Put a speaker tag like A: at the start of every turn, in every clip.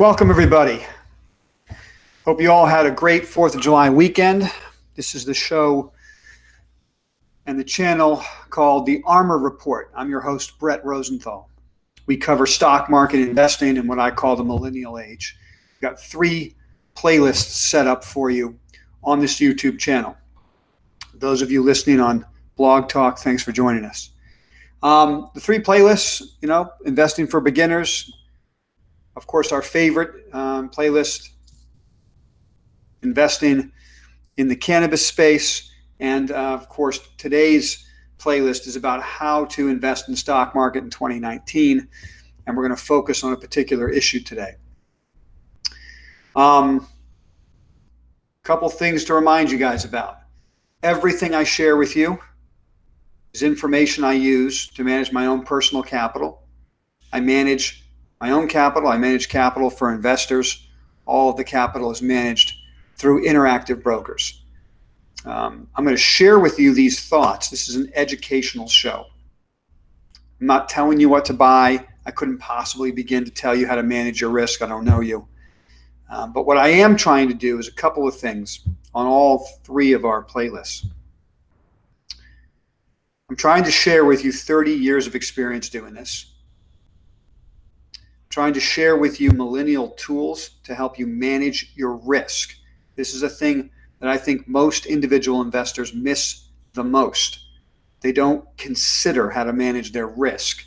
A: Welcome, everybody. Hope you all had a great 4th of July weekend. This is the show and the channel called the ARMR Report. I'm your host, Brett Rosenthal. We cover stock market investing in what I call the millennial age. We've got 3 playlists set up for you on this YouTube channel. Those of you listening on Blog Talk, thanks for joining us. The 3 playlists, investing for beginners. Of course, our favorite playlist, investing in the cannabis space. And of course, today's playlist is about how to invest in the stock market in 2019. And we're going to focus on a particular issue today. Couple things to remind you guys about. Everything I share with you is information I use to manage my own personal capital. I manage my own capital. I manage capital for investors. All of the capital is managed through Interactive Brokers. I'm going to share with you these thoughts. This is an educational show. I'm not telling you what to buy. I couldn't possibly begin to tell you how to manage your risk. I don't know you. But what I am trying to do is a couple of things on all 3 of our playlists. I'm trying to share with you 30 years of experience doing this. Trying to share with you millennial tools to help you manage your risk. This is a thing that I think most individual investors miss the most. They don't consider how to manage their risk.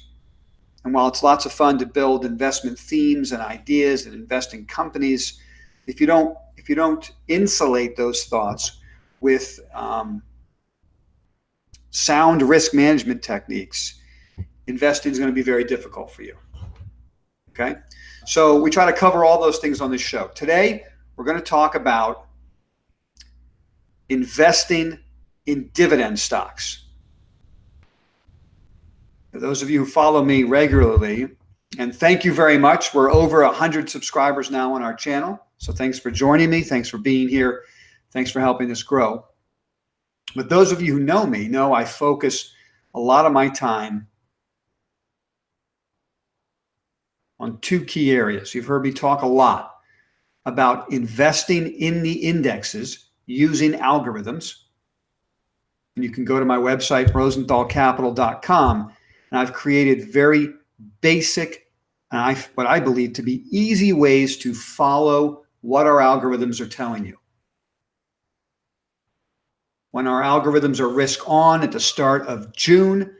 A: And while it's lots of fun to build investment themes and ideas and invest in companies, if you don't insulate those thoughts with sound risk management techniques, investing is going to be very difficult for you. Okay, so we try to cover all those things on this show. Today, we're going to talk about investing in dividend stocks. For those of you who follow me regularly, and thank you very much. We're over 100 subscribers now on our channel. So thanks for joining me. Thanks for being here. Thanks for helping us grow. But those of you who know me know I focus a lot of my time on 2 key areas. You've heard me talk a lot about investing in the indexes using algorithms. And you can go to my website, rosenthalcapital.com, and I've created very basic, and what I believe to be easy ways to follow what our algorithms are telling you. When our algorithms are risk on at the start of June,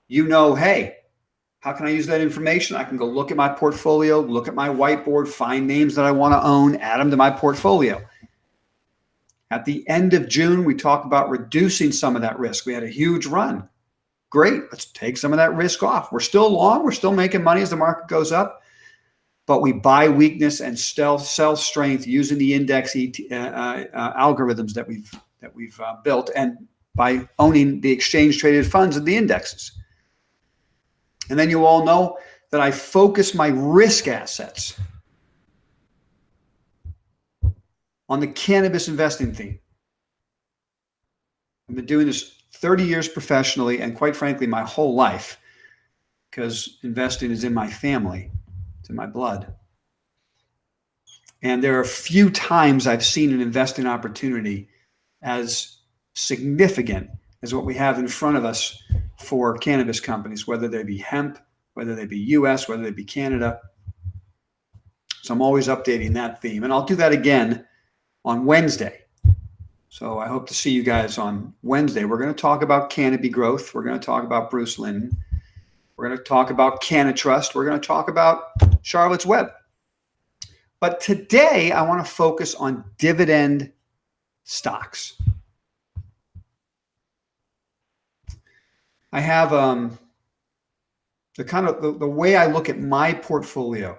A: hey, how can I use that information? I can go look at my portfolio, look at my whiteboard, find names that I want to own, add them to my portfolio. At the end of June, we talked about reducing some of that risk. We had a huge run. Great, let's take some of that risk off. We're still long, we're still making money as the market goes up, but we buy weakness and sell strength using the index algorithms that we've built, and by owning the exchange traded funds of the indexes. And then you all know that I focus my risk assets on the cannabis investing theme. I've been doing this 30 years professionally, and quite frankly, my whole life, because investing is in my family. It's in my blood. And there are few times I've seen an investing opportunity as significant as what we have in front of us for cannabis companies, whether they be hemp, whether they be US, whether they be Canada. So I'm always updating that theme. And I'll do that again on Wednesday. So I hope to see you guys on Wednesday. We're going to talk about Canopy Growth. We're going to talk about Bruce Lynn. We're going to talk about CanaTrust. We're going to talk about Charlotte's Web. But today I want to focus on dividend stocks. I have the way I look at my portfolio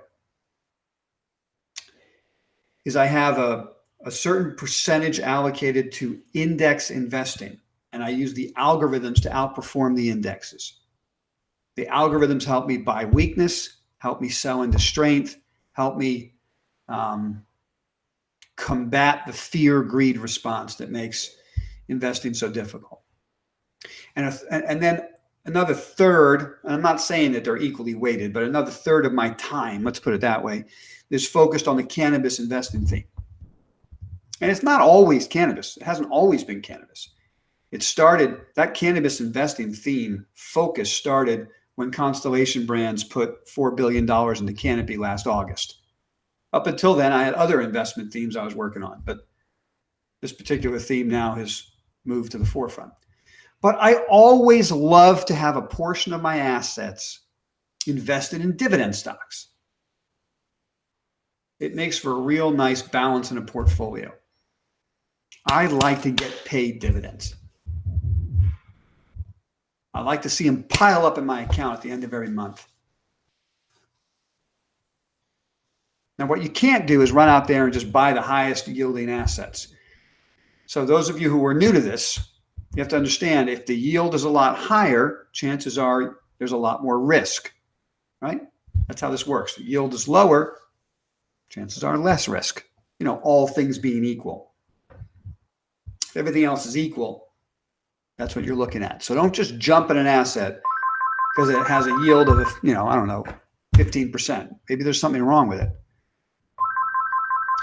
A: is I have a certain percentage allocated to index investing, and I use the algorithms to outperform the indexes. The algorithms help me buy weakness, help me sell into strength, help me combat the fear-greed response that makes investing so difficult. And another third, and I'm not saying that they're equally weighted, but another third of my time, let's put it that way, is focused on the cannabis investing theme. And it's not always cannabis. It hasn't always been cannabis. It started, that cannabis investing theme focus started when Constellation Brands put $4 billion into Canopy last August. Up until then, I had other investment themes I was working on, but this particular theme now has moved to the forefront. But I always love to have a portion of my assets invested in dividend stocks. It makes for a real nice balance in a portfolio. I like to get paid dividends. I like to see them pile up in my account at the end of every month. Now, what you can't do is run out there and just buy the highest yielding assets. So those of you who are new to this, you have to understand if the yield is a lot higher, chances are there's a lot more risk, right? That's how this works. The yield is lower, chances are less risk, all things being equal. If everything else is equal, that's what you're looking at. So don't just jump in an asset because it has a yield of, 15%. Maybe there's something wrong with it.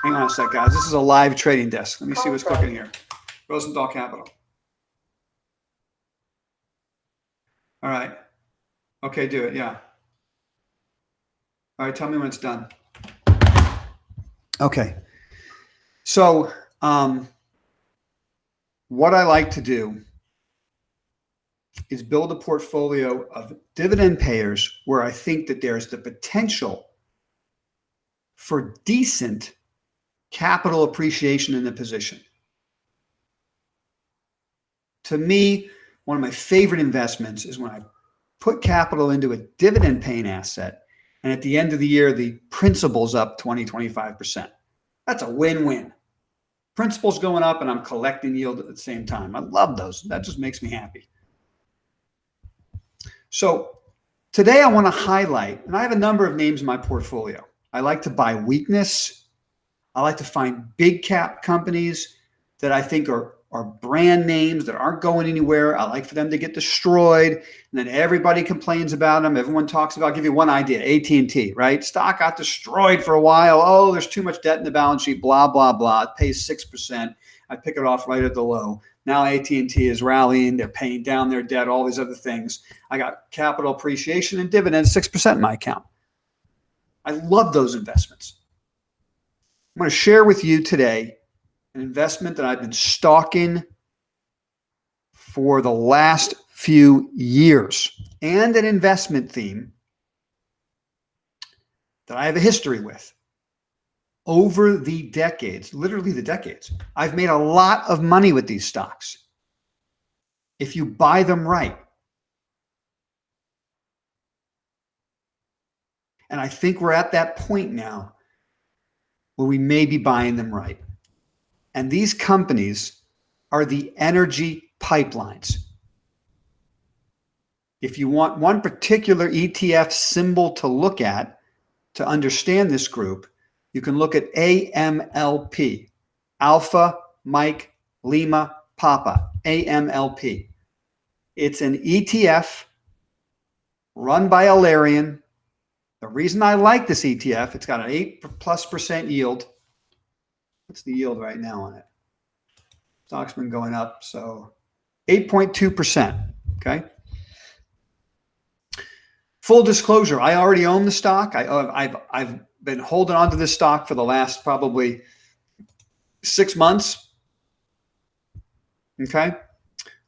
A: Hang on a sec, guys. This is a live trading desk. Let me see what's cooking here. Rosenthal Capital. All right. Okay, do it. Yeah. All right, tell me when it's done. Okay. So what I like to do is build a portfolio of dividend payers where I think that there's the potential for decent capital appreciation in the position. To me, one of my favorite investments is when I put capital into a dividend paying asset, and at the end of the year, the principal's up 20-25%. That's a win-win. Principal's going up and I'm collecting yield at the same time. I love those. That just makes me happy. So today I want to highlight, and I have a number of names in my portfolio. I like to buy weakness. I like to find big cap companies that I think are brand names that aren't going anywhere. I like for them to get destroyed, and then everybody complains about them. Everyone talks about, I'll give you one idea, AT&T, right? Stock got destroyed for a while. Oh, there's too much debt in the balance sheet, blah, blah, blah. It pays 6%. I pick it off right at the low. Now AT&T is rallying. They're paying down their debt, all these other things. I got capital appreciation and dividends, 6% in my account. I love those investments. I'm going to share with you today an investment that I've been stalking for the last few years, and an investment theme that I have a history with. Over the decades, literally the decades, I've made a lot of money with these stocks if you buy them right. And I think we're at that point now where we may be buying them right. And these companies are the energy pipelines. If you want one particular ETF symbol to look at to understand this group, you can look at AMLP, Alpha, Mike, Lima, Papa, AMLP. It's an ETF run by Alarian. The reason I like this ETF, it's got an 8+% yield. What's the yield right now on it? Stock's been going up, so 8.2%, okay? Full disclosure, I already own the stock. I've been holding on to this stock for the last probably 6 months, okay?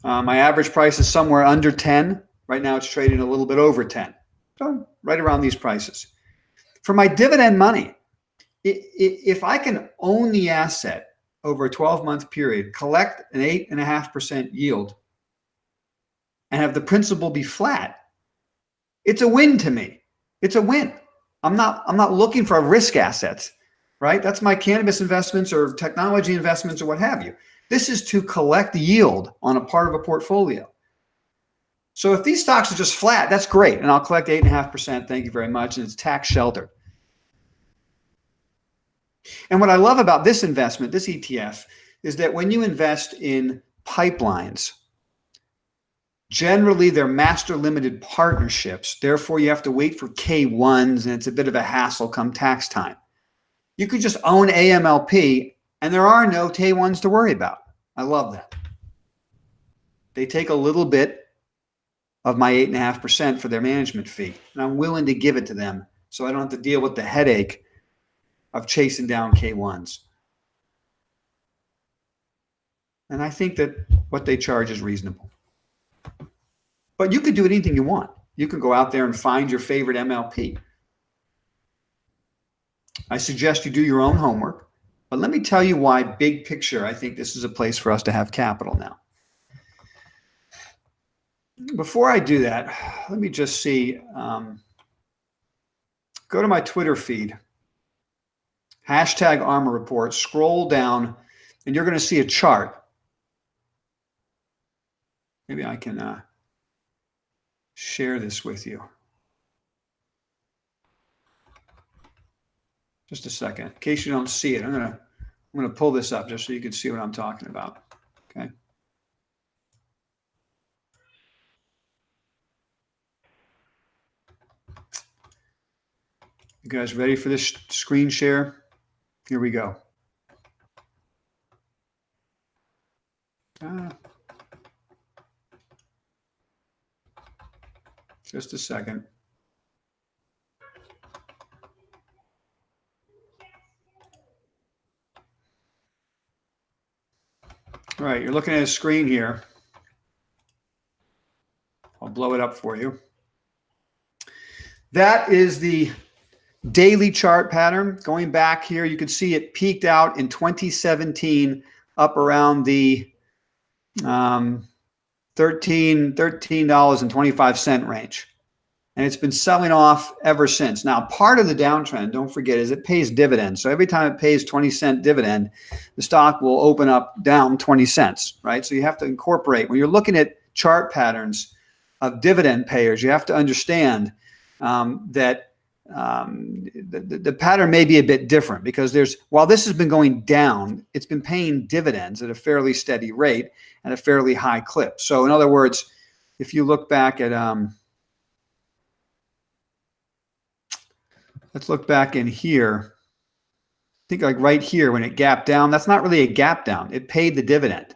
A: My average price is somewhere under 10. Right now it's trading a little bit over 10. So right around these prices. For my dividend money, if I can own the asset over a 12-month period, collect an 8.5% yield, and have the principal be flat, it's a win to me. It's a win. I'm not looking for risk assets, right? That's my cannabis investments or technology investments or what have you. This is to collect yield on a part of a portfolio. So if these stocks are just flat, that's great. And I'll collect 8.5%. Thank you very much. And it's tax sheltered. And what I love about this investment, this ETF, is that when you invest in pipelines, Generally, they're master limited partnerships. Therefore, you have to wait for K1s, and it's a bit of a hassle come tax time. You could just own AMLP, and there are no K1s to worry about. I love that. They take a little bit of my 8.5% for their management fee, and I'm willing to give it to them so I don't have to deal with the headache of chasing down K1s. And I think that what they charge is reasonable. But you could do anything you want. You can go out there and find your favorite MLP. I suggest you do your own homework. But let me tell you why, big picture, I think this is a place for us to have capital now. Before I do that, let me just see. Go to my Twitter feed. Hashtag ARMR Report. Scroll down, and you're going to see a chart. Maybe I can share this with you. Just a second. In case you don't see it, I'm gonna pull this up just so you can see what I'm talking about. Okay. You guys ready for this screen share? Here we go. Just a second. All right, you're looking at a screen here. I'll blow it up for you. That is the daily chart pattern. Going back here, you can see it peaked out in 2017 up around the $13.25 range. And it's been selling off ever since. Now, part of the downtrend, don't forget, is it pays dividends. So every time it pays 20-cent dividend, the stock will open up down 20 cents, right? So you have to incorporate. When you're looking at chart patterns of dividend payers, you have to understand that the pattern may be a bit different because while this has been going down, it's been paying dividends at a fairly steady rate and a fairly high clip. So in other words, if you look back at, let's look back in here. I think like right here when it gapped down, that's not really a gap down. It paid the dividend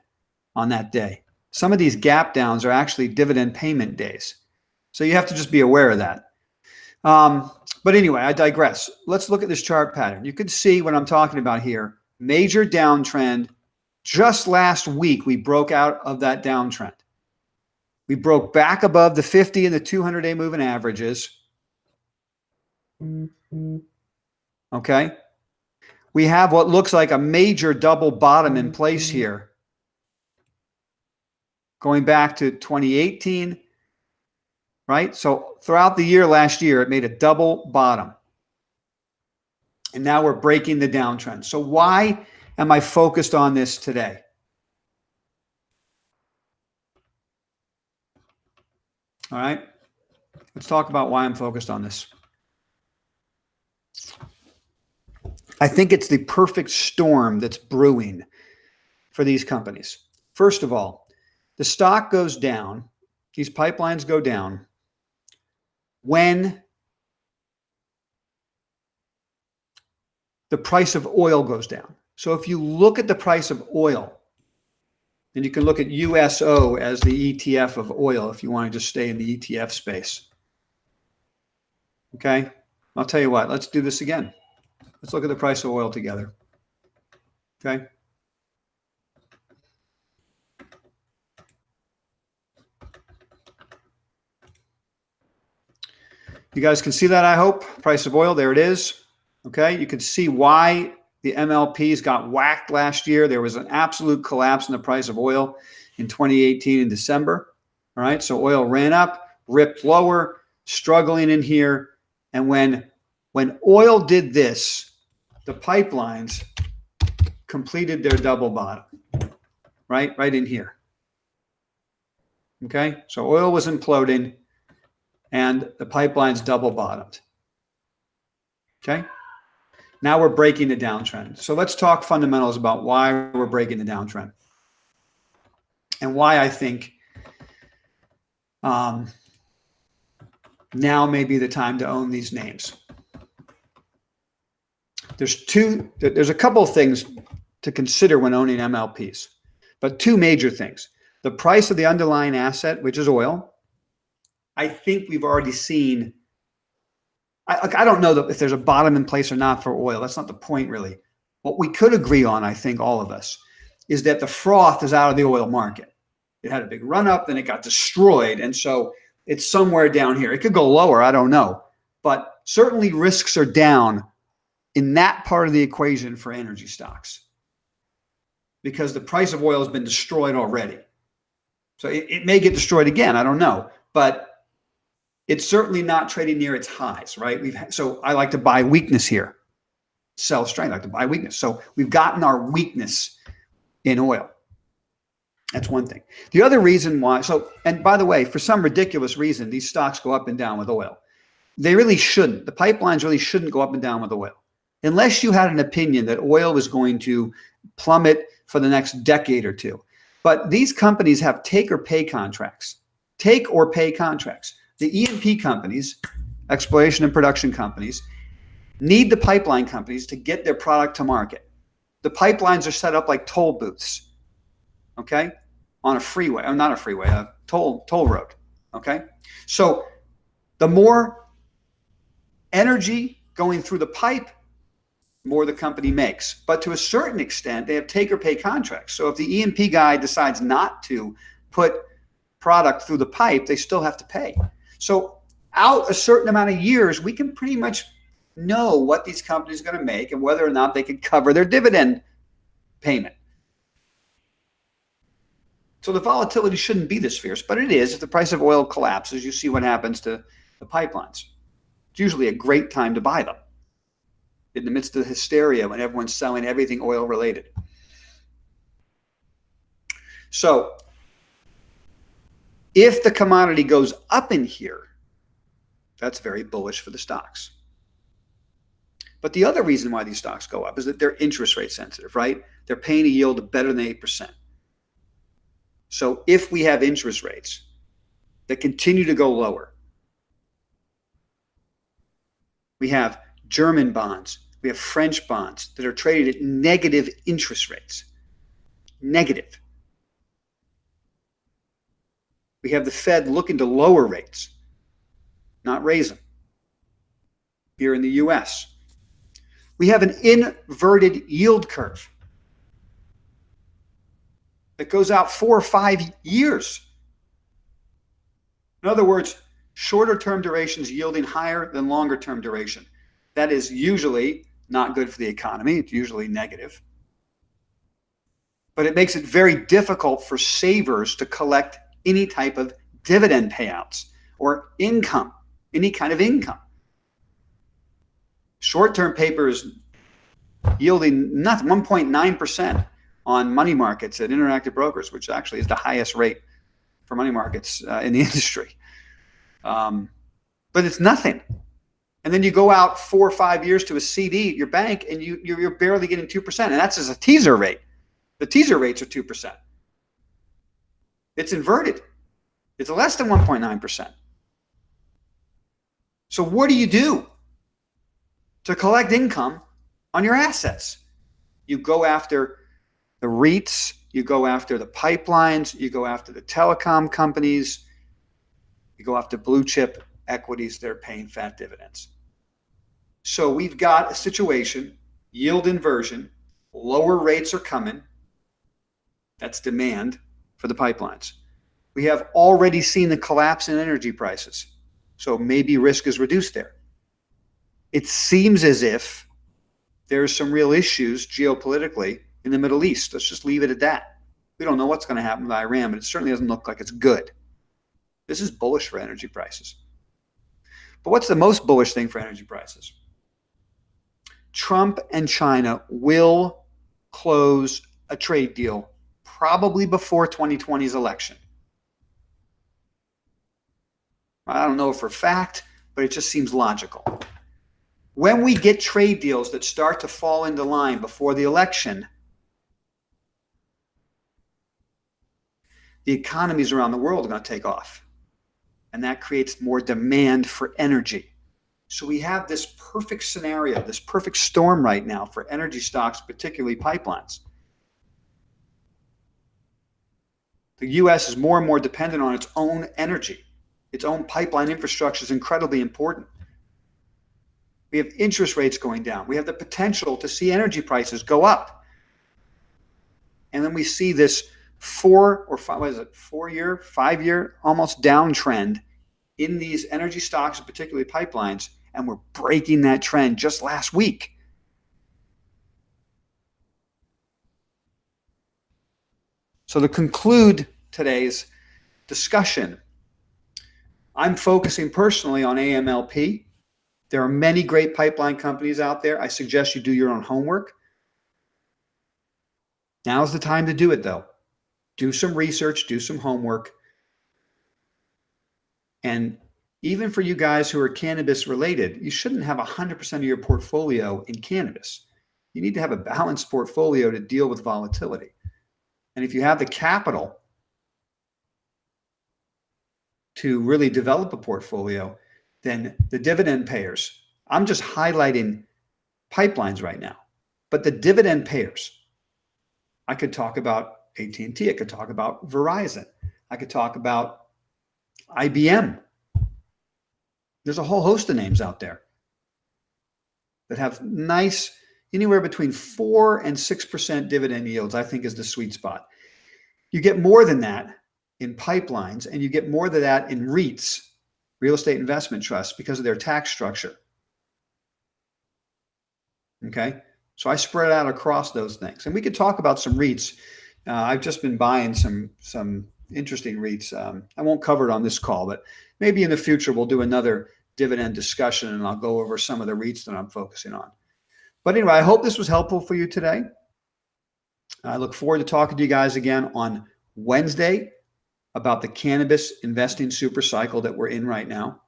A: on that day. Some of these gap downs are actually dividend payment days. So you have to just be aware of that. But anyway, I digress. Let's look at this chart pattern. You can see what I'm talking about here. Major downtrend. Just last week, we broke out of that downtrend. We broke back above the 50 and the 200-day moving averages. Okay. We have what looks like a major double bottom in place here. Going back to 2018, right? So throughout the year last year, it made a double bottom. And now we're breaking the downtrend. So why am I focused on this today? All right. Let's talk about why I'm focused on this. I think it's the perfect storm that's brewing for these companies. First of all, the stock goes down, these pipelines go down when the price of oil goes down. So if you look at the price of oil, and you can look at USO as the ETF of oil if you want to just stay in the ETF space. Okay, I'll tell you what, let's do this again. Let's look at the price of oil together. Okay. You guys can see that, I hope. Price of oil, there it is. Okay, you can see why the MLPs got whacked last year. There was an absolute collapse in the price of oil in 2018 in December. All right, so oil ran up, ripped lower, struggling in here. And when oil did this, the pipelines completed their double bottom, right in here. Okay, so oil was imploding and the pipelines double bottomed. Okay, now we're breaking the downtrend. So let's talk fundamentals about why we're breaking the downtrend and why I think Now may be the time to own these names. There's a couple of things to consider when owning MLPs, but two major things. The price of the underlying asset, which is oil. I think we've already seen, I don't know if there's a bottom in place or not for oil. That's not the point, really. What we could agree on, I think, all of us, is that the froth is out of the oil market. It had a big run up, then it got destroyed. And so it's somewhere down here. It could go lower, I don't know. But certainly risks are down in that part of the equation for energy stocks because the price of oil has been destroyed already. So it may get destroyed again, I don't know. But it's certainly not trading near its highs, right? So I like to buy weakness here. Sell strength, I like to buy weakness. So we've gotten our weakness in oil. That's one thing. The other reason why, and by the way, for some ridiculous reason, these stocks go up and down with oil. They really shouldn't. The pipelines really shouldn't go up and down with oil. Unless you had an opinion that oil was going to plummet for the next decade or two. But these companies have take or pay contracts. Take or pay contracts. The E&P companies, exploration and production companies, need the pipeline companies to get their product to market. The pipelines are set up like toll booths, okay? On a freeway, or not a freeway, a toll road, okay? So the more energy going through the pipe, more the company makes. But to a certain extent, they have take or pay contracts. So if the E&P guy decides not to put product through the pipe, they still have to pay. So out a certain amount of years, we can pretty much know what these companies are going to make and whether or not they can cover their dividend payment. So the volatility shouldn't be this fierce, but it is. If the price of oil collapses, you see what happens to the pipelines. It's usually a great time to buy them in the midst of the hysteria when everyone's selling everything oil related. So if the commodity goes up in here, that's very bullish for the stocks. But the other reason why these stocks go up is that they're interest rate sensitive, right? They're paying a yield of better than 8%. So if we have interest rates that continue to go lower, we have German bonds, we have French bonds that are traded at negative interest rates. Negative. We have the Fed looking to lower rates, not raise them. Here in the US, we have an inverted yield curve that goes out 4 or 5 years. In other words, shorter term durations yielding higher than longer term duration. That is usually not good for the economy. It's usually negative. But it makes it very difficult for savers to collect any type of dividend payouts or income, any kind of income. Short-term paper is yielding nothing, 1.9% on money markets at Interactive Brokers, which actually is the highest rate for money markets in the industry. But it's nothing. And then you go out 4 or 5 years to a CD at your bank and you're barely getting 2%. And that's as a teaser rate. The teaser rates are 2%. It's inverted. It's less than 1.9%. So what do you do to collect income on your assets? You go after the REITs, you go after the pipelines, you go after the telecom companies, you go after blue chip equities that are paying fat dividends. So we've got a situation, yield inversion, lower rates are coming. That's demand for the pipelines. We have already seen the collapse in energy prices. So maybe risk is reduced there. It seems as if there's some real issues geopolitically in the Middle East. Let's just leave it at that. We don't know what's going to happen with Iran, but it certainly doesn't look like it's good. This is bullish for energy prices. But what's the most bullish thing for energy prices? Trump and China will close a trade deal probably before 2020's election. I don't know for a fact, but it just seems logical. When we get trade deals that start to fall into line before the election, the economies around the world are going to take off. and that creates more demand for energy. So we have this perfect scenario, this perfect storm right now for energy stocks, particularly pipelines. The U.S. is more and more dependent on its own energy. Its own pipeline infrastructure is incredibly important. We have interest rates going down. We have the potential to see energy prices go up. And then we see this 5-year almost downtrend in these energy stocks, particularly pipelines, and we're breaking that trend just last week. So to conclude today's discussion, I'm focusing personally on AMLP. There are many great pipeline companies out there. I suggest you do your own homework. Now's the time to do it, though. Do some research, do some homework. And even for you guys who are cannabis related, you shouldn't have 100% of your portfolio in cannabis. You need to have a balanced portfolio to deal with volatility. And if you have the capital to really develop a portfolio, then the dividend payers, I'm just highlighting pipelines right now, but the dividend payers, I could talk about AT&T, I could talk about Verizon, I could talk about IBM. There's a whole host of names out there that have nice, anywhere between 4 and 6% dividend yields, I think is the sweet spot. You get more than that in pipelines, and you get more than that in REITs, real estate investment trusts, because of their tax structure. Okay, so I spread out across those things, and we could talk about some REITs. I've just been buying some interesting REITs. I won't cover it on this call, but maybe in the future we'll do another dividend discussion, and I'll go over some of the REITs that I'm focusing on. But anyway, I hope this was helpful for you today. I look forward to talking to you guys again on Wednesday about the cannabis investing super cycle that we're in right now.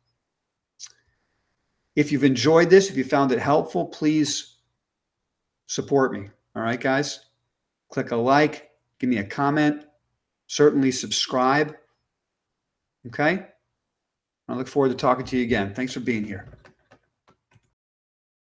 A: If you've enjoyed this, if you found it helpful, please support me. All right, guys? Click a like, give me a comment, certainly subscribe. Okay? I look forward to talking to you again. Thanks for being here.